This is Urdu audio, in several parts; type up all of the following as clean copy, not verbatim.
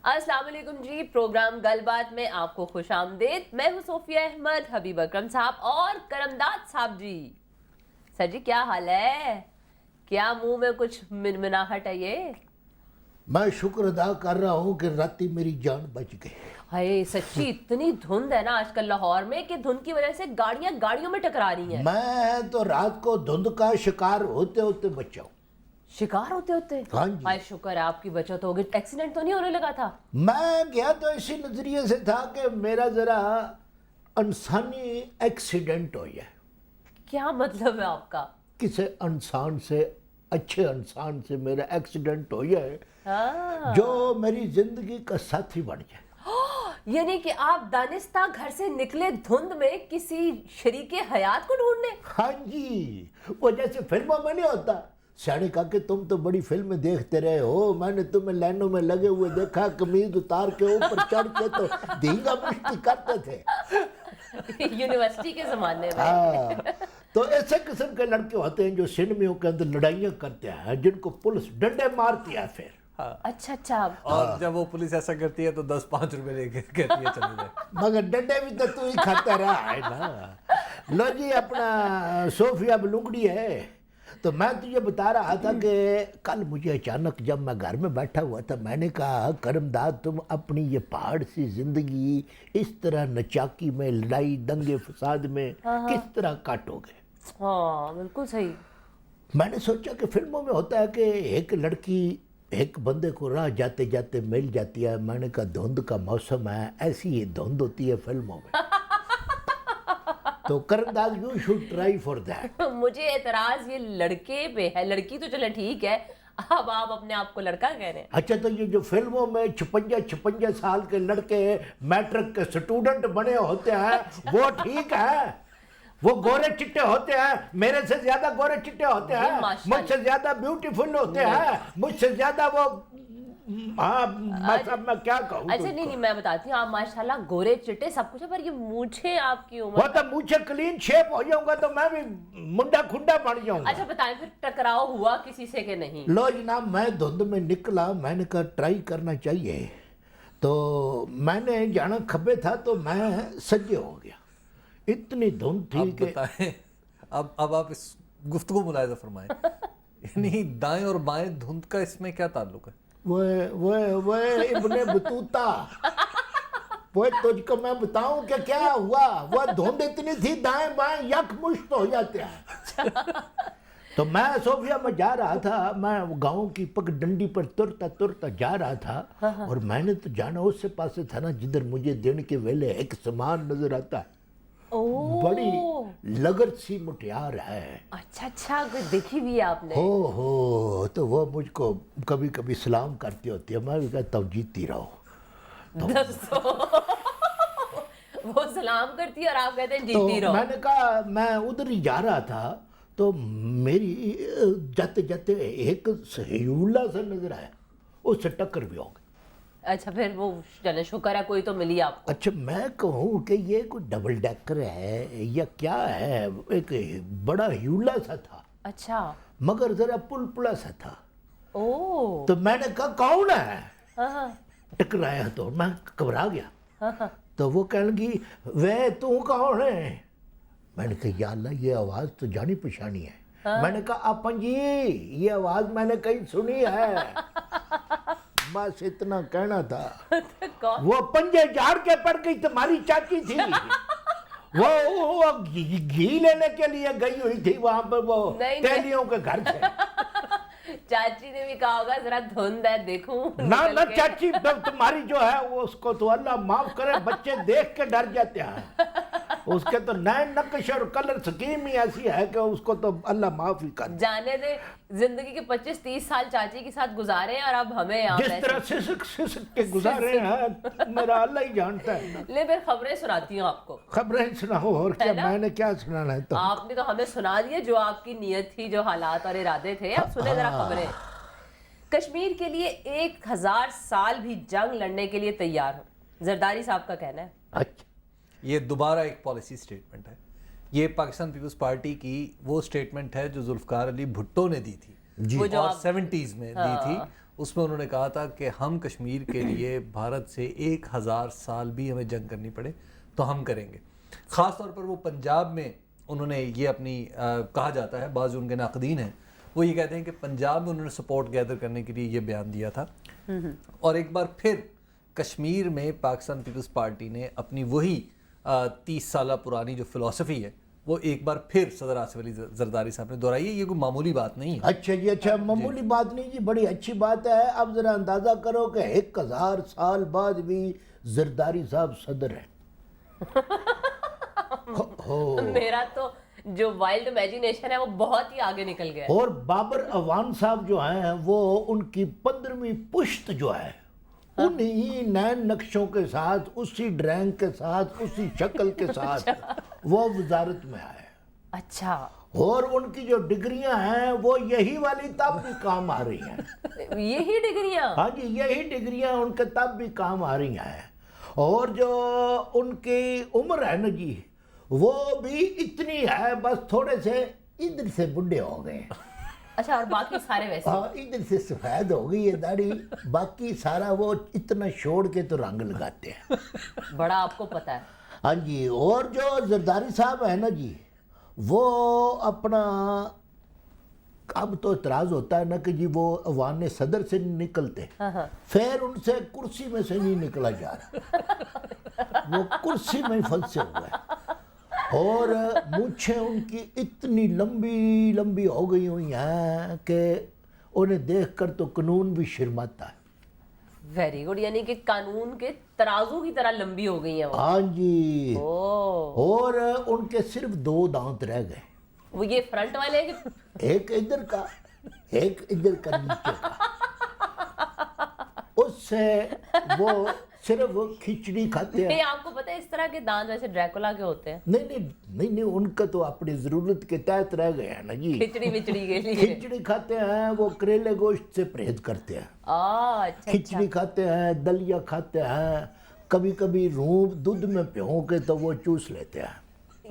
السلام علیکم جی، پروگرام گل بات میں آپ کو خوش آمدید. میں ہوں صوفیہ احمد. حبیب اکرم صاحب اور کرمداد صاحب جی. سر جی کیا حال ہے؟ کیا منہ میں کچھ منمناہٹ ہے یہ؟ میں شکر ادا کر رہا ہوں کہ راتی میری جان بچ گئی. ہائے سچی اتنی دھند ہے نا آج کل لاہور میں کہ دھند کی وجہ سے گاڑیاں گاڑیوں میں ٹکرا رہی ہیں. میں تو رات کو دھند کا شکار ہوتے ہوتے بچا ہوں. شکار ہوتے ہوتے؟ ہاں جی. ہائے شکر ہے آپ کی بچت ہو گئی. ایکسیڈنٹ تو نہیں ہونے لگا تھا؟ میں گیا تو اسی نظریے سے تھا کہ میرا ذرا انسانی ایکسیڈنٹ ہو جائے. کیا مطلب ہے آپ کا؟ کسی انسان سے، اچھے انسان سے میرا ایکسیڈنٹ ہو جائے ہاں جو میری زندگی کا ساتھی بن جائے. یعنی کہ آپ دانستہ گھر سے نکلے دھند میں کسی شریک حیات کو ڈھونڈنے؟ ہاں جی، وہ جیسے فلموں میں نہیں ہوتا. سیانے کہا کہ تم تو بڑی فلمیں دیکھتے رہے ہو، میں نے تمہیں لائنوں میں لگے ہوئے دیکھا، قمیض اتار کے اوپر چڑھ کے تو دھینگا مشتی کرتے تھے یونیورسٹی کے زمانے میں. ہاں، تو ایسے قسم کے لڑکے ہوتے ہیں جو سنیموں کے اندر لڑائیاں کرتے ہیں، جن کو پولیس ڈنڈے مارتی ہے پھر. اچھا اچھا. اور جب وہ پولیس ایسا کرتی ہے تو 10-5 روپے لے کے کہتی ہے چلے جائے. مگر ڈنڈے بھی تو ہی کھاتا رہا ہے نا. لو جی، اپنا صوفیہ بلونگڑی ہے. تو میں تجھے بتا رہا تھا کہ کل مجھے اچانک جب میں گھر میں بیٹھا ہوا تھا، میں نے کہا کرمداد تم اپنی یہ پہاڑ سی زندگی اس طرح نچاکی میں، لڑائی دنگے فساد میں کس طرح کاٹو گے؟ ہاں بالکل صحیح. میں نے سوچا کہ فلموں میں ہوتا ہے کہ ایک لڑکی ایک بندے کو راہ جاتے جاتے مل جاتی ہے. میں نے کہا دھند کا موسم ہے، ایسی ہی دھند ہوتی ہے فلموں میں. تو Karamdad you should try for that. مجھے اعتراض یہ لڑکے پہ ہے. لڑکی تو چلے ٹھیک ہے، اب آپ اپنے آپ کو لڑکا کہہ رہے ہیں. اچھا، تو یہ جو فلموں میں 56 سال کے لڑکے میٹرک کے سٹوڈنٹ بنے ہوتے ہیں وہ ٹھیک ہے؟ وہ گورے چٹے ہوتے ہیں، میرے سے زیادہ گورے چٹے ہوتے ہیں، مجھ سے زیادہ بیوٹیفل ہوتے ہیں، مجھ سے زیادہ وہ میں کیا کہوں. اچھا نہیں میں بتاتی ہوں، آپ ماشاءاللہ گورے چٹے سب کچھ ہے، پر یہ مونچھیں آپ کی عمر. وہ تو مجھے کلین شیپ ہو جاؤں گا تو میں بھی منڈا کھنڈا بن جاؤں گا. اچھا بتائیں پھر ٹکراؤ ہوا کسی سے کہ نہیں؟ لو جناب، میں دھند میں نکلا، میں نے کہا ٹرائی کرنا چاہیے. تو میں نے جانا کھبے تھا تو میں سجے ہو گیا. اتنی دھند تھی اب کہ بتائیں، اب آپ اس گفتگو ملاحظہ فرمائیں. یعنی دائیں اور بائیں دھند کا اس میں کیا تعلق ہے؟ وہ ابن بطوطہ، وہ تجھ کو میں بتاؤں کہ کیا ہوا. وہ دھند اتنی تھی دائیں بائیں یک مشت ہو جاتے ہیں. تو میں صوفیہ میں جا رہا تھا، میں گاؤں کی پگ ڈنڈی پر ترتا جا رہا تھا، اور میں نے تو جانا اس سے پاسے تھا نا جدھر مجھے دن کے ویلے ایک سامان نظر آتا ہے. بڑی لگر سی مٹیار ہے. اچھا اچھا، دیکھی بھی ہے آپ نے؟ ہو تو وہ مجھ کو کبھی کبھی سلام کرتی ہوتی ہے. میں بھی کہتا ہوں جیتی رہو. وہ سلام کرتی ہے اور آپ کہتے ہیں تو جیتی رہو. میں نے کہا میں ادھر ہی جا رہا تھا تو میری جاتے جاتے ایک سہیولہ سا نظر آیا، اس سے ٹکر بھی ہو گئی. اچھا پھر وہ چلے شکر ہے کوئی تو ملی آپ کو. اچھا میں کہوں کہ یہ کوئی ڈبل ڈیکر ہے یا کیا ہے؟ ایک بڑا ہیولا سا تھا. اچھا. مگر ذرا پلپلا سا تھا. او. تو میں نے کہا کون ہے؟ ہاں. ٹکرایا تو میں گھبرا گیا. تو وہ کہنے لگی وے تو کون ہے؟ میں نے کہا یا اللہ یہ آواز تو جانی پہچانی ہے. میں نے کہا اپن جی یہ آواز میں نے کہیں سنی ہے. بس اتنا کہنا تھا. وہ پنجے جھاڑ کے پڑ گئی، تمہاری چاچی تھی. وہ گھی لینے کے لیے گئی ہوئی تھی وہاں پر وہ تیلیوں کے گھر سے. چاچی نے بھی کہا ہوگا ذرا دھند ہے دیکھوں. نہ چاچی تمہاری جو ہے اس کو تو اللہ معاف کرے، بچے دیکھ کے ڈر جاتے ہیں. اس کے تو نئے نقش اور کلر سکیم ہی ایسی ہے کہ اس کو تو اللہ معاف ہی کر. جانے دے، زندگی کے 25-30 سال چاچی کے ساتھ گزارے ہیں اور اب ہمیں جس طرح سسک کے گزارے ہیں میرا اللہ ہی جانتا ہے. لے پھر خبریں سناتی ہوں آپ کو. خبریں سناؤ. اور کیا میں نے کیا سنانا ہے؟ تو آپ نے تو ہمیں سنا دیا جو آپ کی نیت تھی، جو حالات اور ارادے تھے. اب سنیں ذرا خبریں. کشمیر کے لیے 1000 سال بھی جنگ لڑنے کے لیے تیار ہوں، زرداری صاحب کا کہنا ہے. اچھا، یہ دوبارہ ایک پالیسی سٹیٹمنٹ ہے. یہ پاکستان پیپلز پارٹی کی وہ سٹیٹمنٹ ہے جو ذوالفقار علی بھٹو نے دی تھی وہ جو اور 70s میں دی تھی. اس میں انہوں نے کہا تھا کہ ہم کشمیر کے لیے بھارت سے 1000 سال بھی ہمیں جنگ کرنی پڑے تو ہم کریں گے. خاص طور پر وہ پنجاب میں انہوں نے یہ اپنی کہا جاتا ہے، بعض ان کے ناقدین ہیں وہ یہ کہتے ہیں کہ پنجاب میں انہوں نے سپورٹ گیدر کرنے کے لیے یہ بیان دیا تھا. اور ایک بار پھر کشمیر میں پاکستان پیپلز پارٹی نے اپنی وہی 30 سالہ پرانی جو فلسفی ہے وہ ایک بار پھر صدر آصف علی زرداری صاحب نے دہرائی ہے. یہ کوئی معمولی بات نہیں ہے. اچھا جی، اچھا معمولی بات نہیں جی، بڑی اچھی بات ہے. اب ذرا اندازہ کرو کہ 1000 سال بعد بھی زرداری صاحب صدر ہیں. میرا تو جو وائلڈ امیجینیشن ہے وہ بہت ہی آگے نکل گیا ہے. اور بابر اعوان صاحب جو ہیں وہ ان کی 15ویں پشت جو ہے انہی نین نقشوں کے ساتھ، اسی ڈرائنگ کے ساتھ، اسی شکل کے ساتھ وہ وزارت میں آئے. اچھا. اور ان کی جو ڈگریاں ہیں وہ یہی والی تب بھی کام آ رہی ہیں. یہی ڈگریاں؟ ہاں جی، یہی ڈگریاں ان کے تب بھی کام آ رہی ہیں. اور جو ان کی عمر ہے نا جی وہ بھی اتنی ہے، بس تھوڑے سے ادھر سے بڈھے ہو گئے. اچھا، اور باقی سارے ویسے؟ ہاں، ادھر سے سفید ہو گئی ہے داڑھی، باقی سارا وہ اتنا چھوڑ کے تو رنگ لگاتے ہیں. بڑا آپ کو پتا ہے. ہاں جی. اور جو زرداری صاحب ہے نا جی وہ اپنا، اب تو اعتراض ہوتا ہے نا کہ جی وہ عوام صدر سے نہیں نکلتے، پھر ان سے کرسی میں سے نہیں نکلا جا رہا، وہ کرسی میں پھنسے ہوئے ہیں. اور مونچھیں ان کی اتنی لمبی لمبی ہو گئی ہوئی ہیں کہ انہیں دیکھ کر تو قانون بھی شرماتا ہے. ویری گڈ، یعنی کہ قانون کے ترازو کی طرح لمبی ہو گئی ہیں وہ. ہاں جی. اوہ. اور ان کے صرف 2 دانت رہ گئے. وہ یہ فرنٹ والے ہیں کہ ایک ادھر کا، ایک ادھر کا نیچے کا. اس سے وہ صرف کھچڑی کھاتے ہیں. نہیں، آپ کو پتا ہے اس طرح کے دانت ویسے ڈریکولا کے ہوتے ہیں. نہیں ان کا تو اپنی ضرورت کے تحت رہ گئے ہیں نا جی. کھچڑی وچڑی کے لیے کھچڑی کھاتے ہیں، وہ کریلے گوشت سے پرہیز کرتے ہیں. اچھا. کھچڑی کھاتے ہیں، دلیا کھاتے ہیں، کبھی کبھی روم دودھ میں بھیوں کے تو وہ چوس لیتے ہیں.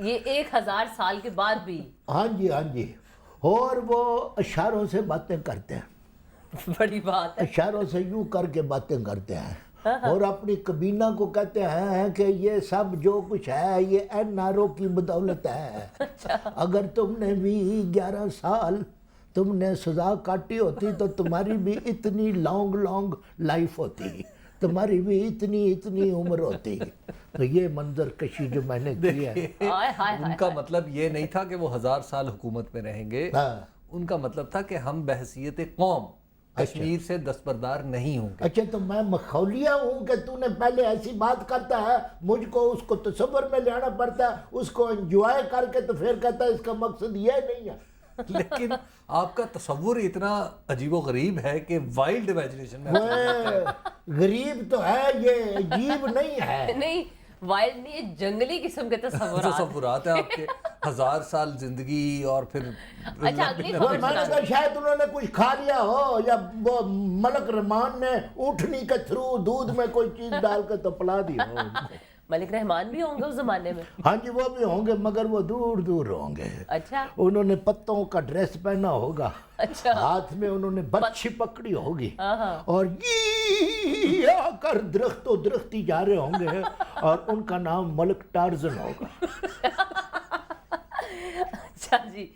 یہ 1000 سال کے بعد بھی؟ ہاں جی ہاں جی. اور وہ اشاروں سے باتیں کرتے ہیں. بڑی بات ہے. اشاروں سے یوں کر کے باتیں کرتے ہیں. اور اپنی کابینہ کو کہتے ہیں کہ یہ سب جو کچھ ہے یہ این آر او کی بدولت ہے. اگر تم نے بھی 11 سال تم نے سزا کاٹی ہوتی تو تمہاری بھی اتنی لانگ لائف ہوتی، تمہاری بھی اتنی عمر ہوتی. تو یہ منظر کشی جو میں نے کی ہے، ان کا مطلب یہ نہیں تھا کہ وہ 1000 سال حکومت میں رہیں گے. ان کا مطلب تھا کہ ہم بحثیت قوم کشمیر سے دستبردار نہیں ہوں گے. اچھا، تو میں مخولیہ ہوں کہ تو نے پہلے ایسی بات کرتا ہے، مجھ کو اس کو تصور میں لانا پڑتا ہے، اس کو انجوائے کر کے تو پھر کہتا ہے اس کا مقصد یہ نہیں ہے. لیکن آپ کا تصور اتنا عجیب و غریب ہے کہ وائلڈ امیجنیشن میں غریب تو ہے، یہ عجیب نہیں ہے. نہیں، وائلڈ نہیں، یہ جنگلی قسم کے تصورات ہیں آپ کے. 1000 سال زندگی اور پھر اچھا اگلی میں نے کہا شاید انہوں نے کچھ کھا لیا ہو، یا وہ ملک رحمان نے اونٹنی کے تھرو دودھ میں کوئی چیز ڈال کے تو پلا دی ہو. ملک رحمان بھی ہوں گے اس زمانے میں؟ ہاں جی، وہ بھی ہوں گے مگر وہ دور ہوں گے. اچھا. انہوں نے پتوں کا ڈریس پہنا ہوگا، اچھا، ہاتھ میں انہوں نے برچھی پکڑی ہوگی، ہاں، اور یہ آ کر درختی جا رہے ہوں گے، اور ان کا نام ملک ٹارزن ہوگا. اچھا جی.